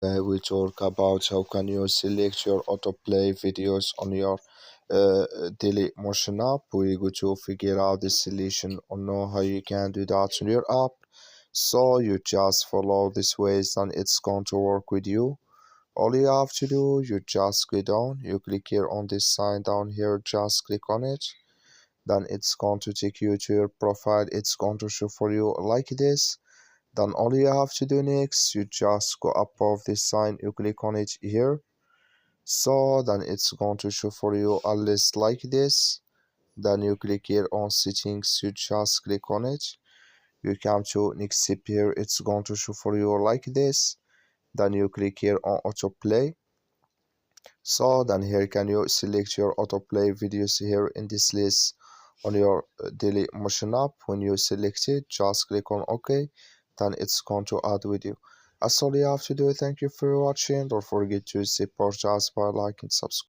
We talk about how can you select your autoplay videos on your Dailymotion app. We go to figure out the solution or know how you can do that on your app. So you just follow this ways and it's going to work with you. All you have to do, you just go down, you click here on this sign down here, just click on it. Then it's going to take you to your profile. It's going to show for you like this. Then all you have to do next, you just go above this sign, you click on it here. So then it's going to show for you a list like this. Then you click here on settings, you just click on it. You come to next step here, it's going to show for you like this. Then you click here on autoplay. So then here can you select your autoplay videos here in this list on your Dailymotion app. When you select it, just click on OK. Then it's going to add with you. That's all you have to do. Thank you for watching. Don't forget to support us by liking, subscribe.